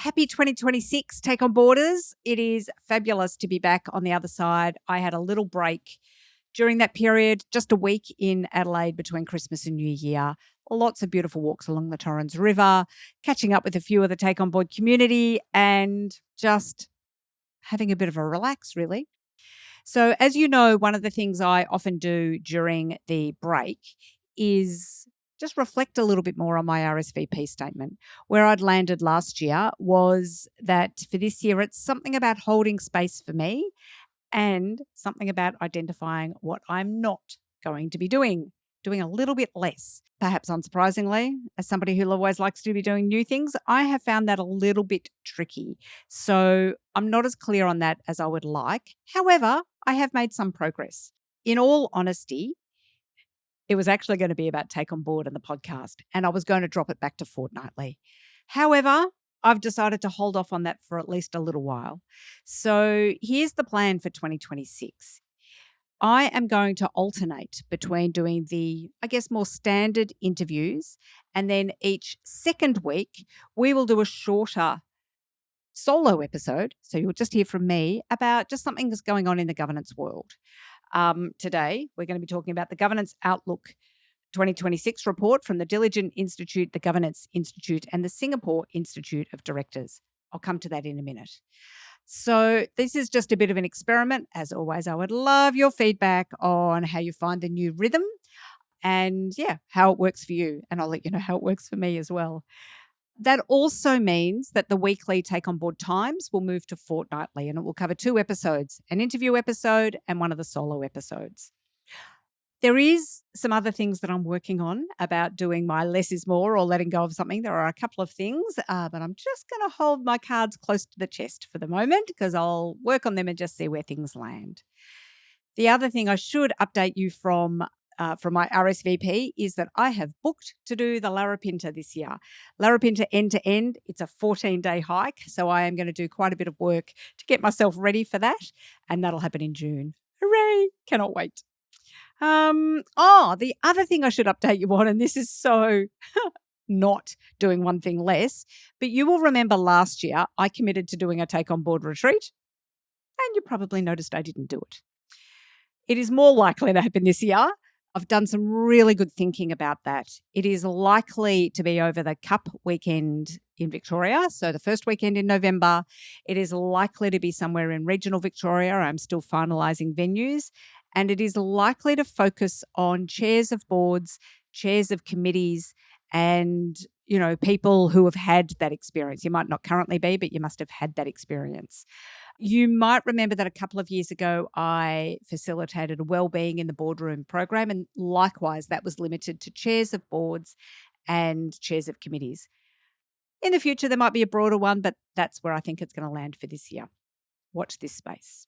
happy 2026 Take On Boarders. It is fabulous to be back on the other side. I had a little break during that period, just a week in Adelaide between Christmas and New Year. Lots of beautiful walks along the Torrens River, catching up with a few of the Take On Board community and just having a bit of a relax, really. So as you know, one of the things I often do during the break is just reflect a little bit more on my RSVP statement. Where I'd landed last year was that for this year, it's something about holding space for me and something about identifying what I'm not going to be doing a little bit less. Perhaps unsurprisingly, as somebody who always likes to be doing new things, I have found that a little bit tricky. So I'm not as clear on that as I would like. However, I have made some progress. In all honesty, it was actually going to be about Take On Board and the podcast, and I was going to drop it back to fortnightly. However, I've decided to hold off on that for at least a little while. So here's the plan for 2026. I am going to alternate between doing the, more standard interviews, and then each second week, we will do a shorter solo episode. So you'll just hear from me about just something that's going on in the governance world. Today, we're going to be talking about the Governance Outlook 2026 report from the Diligent Institute, the Governance Institute, and the Singapore Institute of Directors. I'll come to that in a minute. So this is just a bit of an experiment. As always, I would love your feedback on how you find the new rhythm and, how it works for you. And I'll let you know how it works for me as well. That also means that the weekly Take On Board times will move to fortnightly, and it will cover 2 episodes, an interview episode and one of the solo episodes. There is some other things that I'm working on about doing my less is more or letting go of something. There are a couple of things, but I'm just going to hold my cards close to the chest for the moment because I'll work on them and just see where things land. The other thing I should update you from my RSVP is that I have booked to do the Larapinta this year. Larapinta end to end, it's a 14-day hike, so I am going to do quite a bit of work to get myself ready for that, and that'll happen in June. Hooray! Cannot wait. The other thing I should update you on, and this is so not doing one thing less, but you will remember last year I committed to doing a Take On Board retreat, and you probably noticed I didn't do it. It is more likely to happen this year. I've done some really good thinking about that. It is likely to be over the Cup weekend in Victoria, so the first weekend in November. It is likely to be somewhere in regional Victoria. I'm still finalising venues. And it is likely to focus on chairs of boards, chairs of committees, and, people who have had that experience. You might not currently be, but you must have had that experience. You might remember that a couple of years ago, I facilitated a wellbeing in the boardroom program, and likewise, that was limited to chairs of boards and chairs of committees. In the future, there might be a broader one, but that's where I think it's going to land for this year. Watch this space.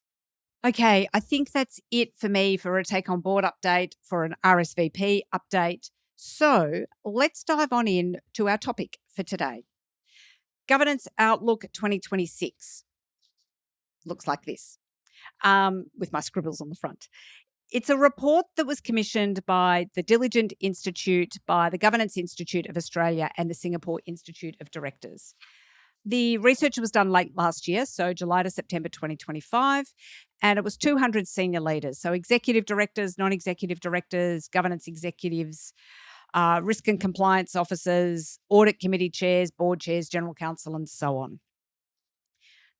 Okay, I think that's it for me for a Take On Board update, for an RSVP update. So let's dive on in to our topic for today. Governance Outlook 2026. Looks like this, with my scribbles on the front. It's a report that was commissioned by the Diligent Institute, by the Governance Institute of Australia and the Singapore Institute of Directors. The research was done late last year, so July to September 2025, and it was 200 senior leaders, so executive directors, non-executive directors, governance executives, risk and compliance officers, audit committee chairs, board chairs, general counsel, and so on.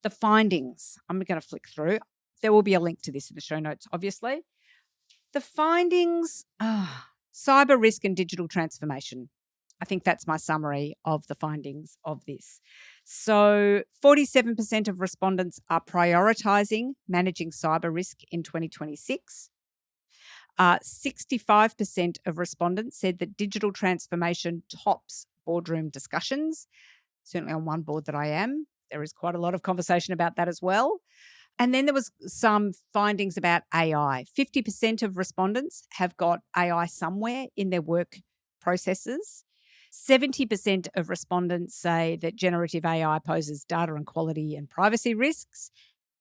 The findings, I'm going to flick through. There will be a link to this in the show notes, obviously. The findings, cyber risk and digital transformation. I think that's my summary of the findings of this. So 47% of respondents are prioritising managing cyber risk in 2026. 65% of respondents said that digital transformation tops boardroom discussions. Certainly on one board that I am, there is quite a lot of conversation about that as well. And then there was some findings about AI. 50% of respondents have got AI somewhere in their work processes. 70% of respondents say that generative AI poses data and quality and privacy risks.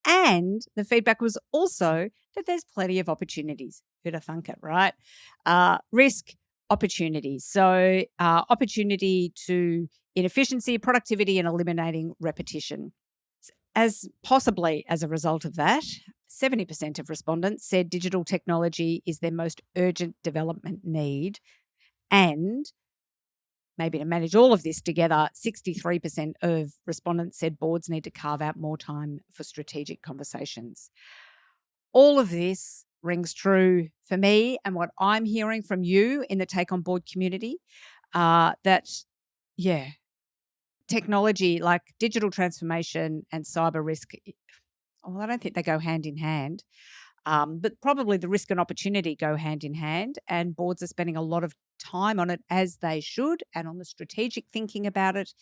And the feedback was also that there's plenty of opportunities. Who'd have thunk it, right? Risk, opportunities. So opportunity to in efficiency, productivity, and eliminating repetition. Possibly as a result of that, 70% of respondents said digital technology is their most urgent development need. And maybe to manage all of this together, 63% of respondents said boards need to carve out more time for strategic conversations. All of this rings true for me and what I'm hearing from you in the Take On Board community, that, technology like digital transformation and cyber risk, I don't think they go hand in hand, but probably the risk and opportunity go hand in hand, and boards are spending a lot of time on it, as they should, and on the strategic thinking about it.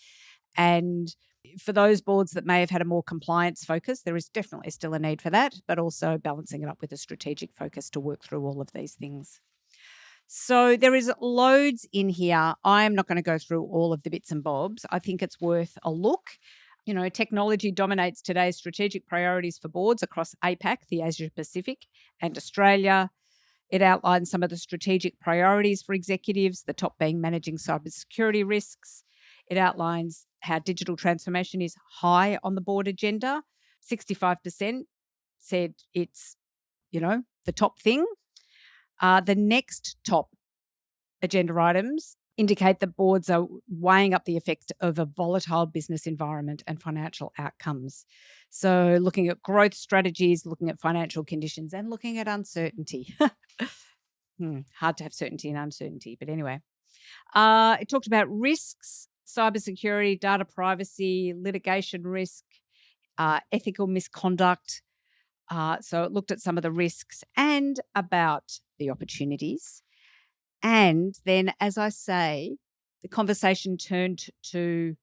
And for those boards that may have had a more compliance focus, there is definitely still a need for that, but also balancing it up with a strategic focus to work through all of these things. So there is loads in here. I'm not going to go through all of the bits and bobs. I think it's worth a look. Technology dominates today's strategic priorities for boards across APAC, the Asia Pacific, and Australia. It outlines some of the strategic priorities for executives, the top being managing cybersecurity risks. It outlines how digital transformation is high on the board agenda. 65% said it's, the top thing. The next top agenda items indicate that boards are weighing up the effects of a volatile business environment and financial outcomes. So looking at growth strategies, looking at financial conditions, and looking at uncertainty. Hard to have certainty and uncertainty, but anyway. It talked about risks, cybersecurity, data privacy, litigation risk, ethical misconduct. So it looked at some of the risks and about the opportunities. And then, as I say, the conversation turned to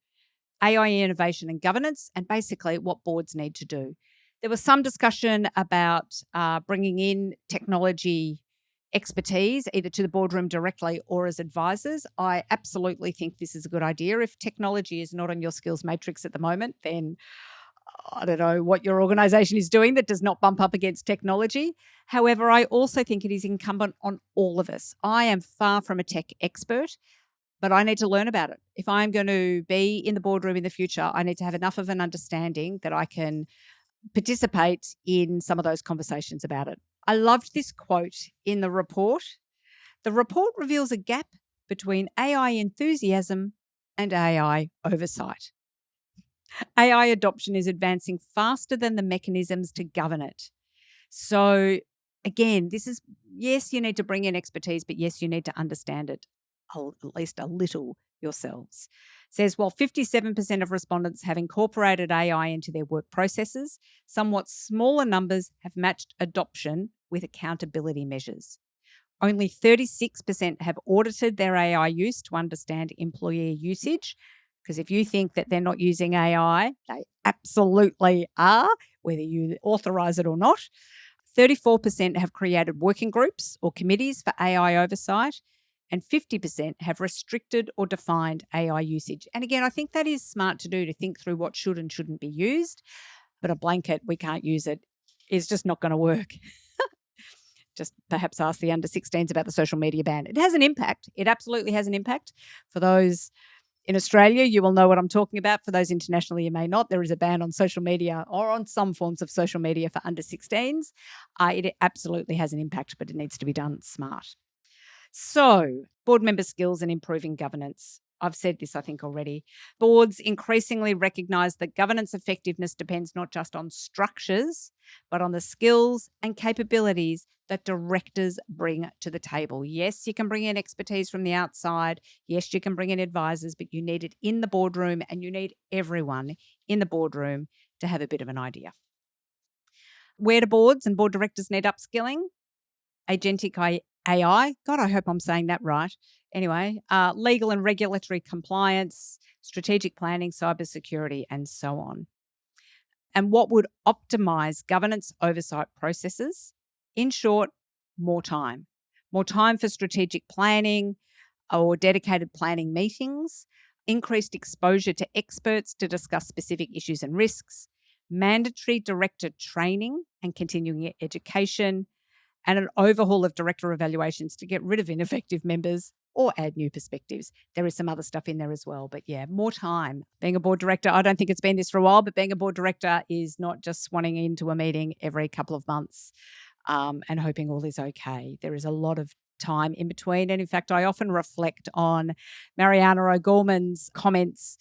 AI innovation and governance, and basically what boards need to do. There was some discussion about bringing in technology expertise, either to the boardroom directly or as advisors. I absolutely think this is a good idea. If technology is not on your skills matrix at the moment, then I don't know what your organisation is doing that does not bump up against technology. However, I also think it is incumbent on all of us. I am far from a tech expert, but I need to learn about it. If I'm going to be in the boardroom in the future, I need to have enough of an understanding that I can participate in some of those conversations about it. I loved this quote in the report. The report reveals a gap between AI enthusiasm and AI oversight. AI adoption is advancing faster than the mechanisms to govern it. So again, this is, yes, you need to bring in expertise, but yes, you need to understand it at least a little yourselves. It says, while 57% of respondents have incorporated AI into their work processes, somewhat smaller numbers have matched adoption with accountability measures. Only 36% have audited their AI use to understand employee usage. Because if you think that they're not using AI, they absolutely are, whether you authorize it or not. 34% have created working groups or committees for AI oversight, and 50% have restricted or defined AI usage. And again, I think that is smart to do, to think through what should and shouldn't be used. But a blanket, we can't use it, is just not going to work. Just perhaps ask the under 16s about the social media ban. It has an impact. It absolutely has an impact. For those in Australia, you will know what I'm talking about. For those internationally, you may not. There is a ban on social media, or on some forms of social media, for under 16s. It absolutely has an impact, but it needs to be done smart. So, board member skills and improving governance. I've said this, I think, already. Boards increasingly recognise that governance effectiveness depends not just on structures, but on the skills and capabilities that directors bring to the table. Yes, you can bring in expertise from the outside. Yes, you can bring in advisors, but you need it in the boardroom, and you need everyone in the boardroom to have a bit of an idea. Where do boards and board directors need upskilling? Agentic AI. God, I hope I'm saying that right. Anyway, legal and regulatory compliance, strategic planning, cybersecurity, and so on. And what would optimise governance oversight processes? In short, more time. More time for strategic planning or dedicated planning meetings, increased exposure to experts to discuss specific issues and risks, mandatory director training and continuing education, and an overhaul of director evaluations to get rid of ineffective members or add new perspectives. There is some other stuff in there as well. But yeah, more time. Being a board director, I don't think it's been this for a while, but being a board director is not just swanning into a meeting every couple of months and hoping all is okay. There is a lot of time in between. And in fact, I often reflect on Mariana O'Gorman's comments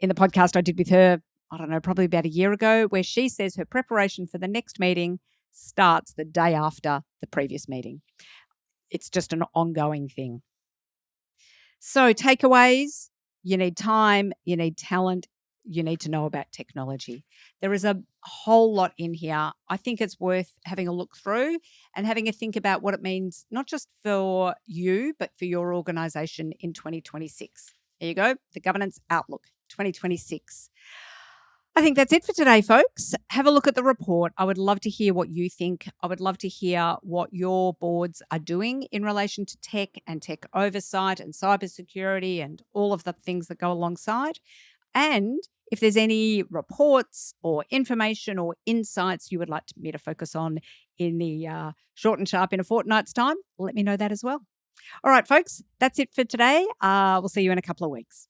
in the podcast I did with her, I don't know, probably about a year ago, where she says her preparation for the next meeting starts the day after the previous meeting. It's just an ongoing thing. So takeaways, you need time, you need talent, you need to know about technology. There is a whole lot in here. I think it's worth having a look through and having a think about what it means, not just for you, but for your organisation in 2026. There you go, the Governance Outlook 2026. I think that's it for today, folks. Have a look at the report. I would love to hear what you think. I would love to hear what your boards are doing in relation to tech and tech oversight and cybersecurity and all of the things that go alongside. And if there's any reports or information or insights you would like me to focus on in the short and sharp in a fortnight's time, let me know that as well. All right, folks, that's it for today. We'll see you in a couple of weeks.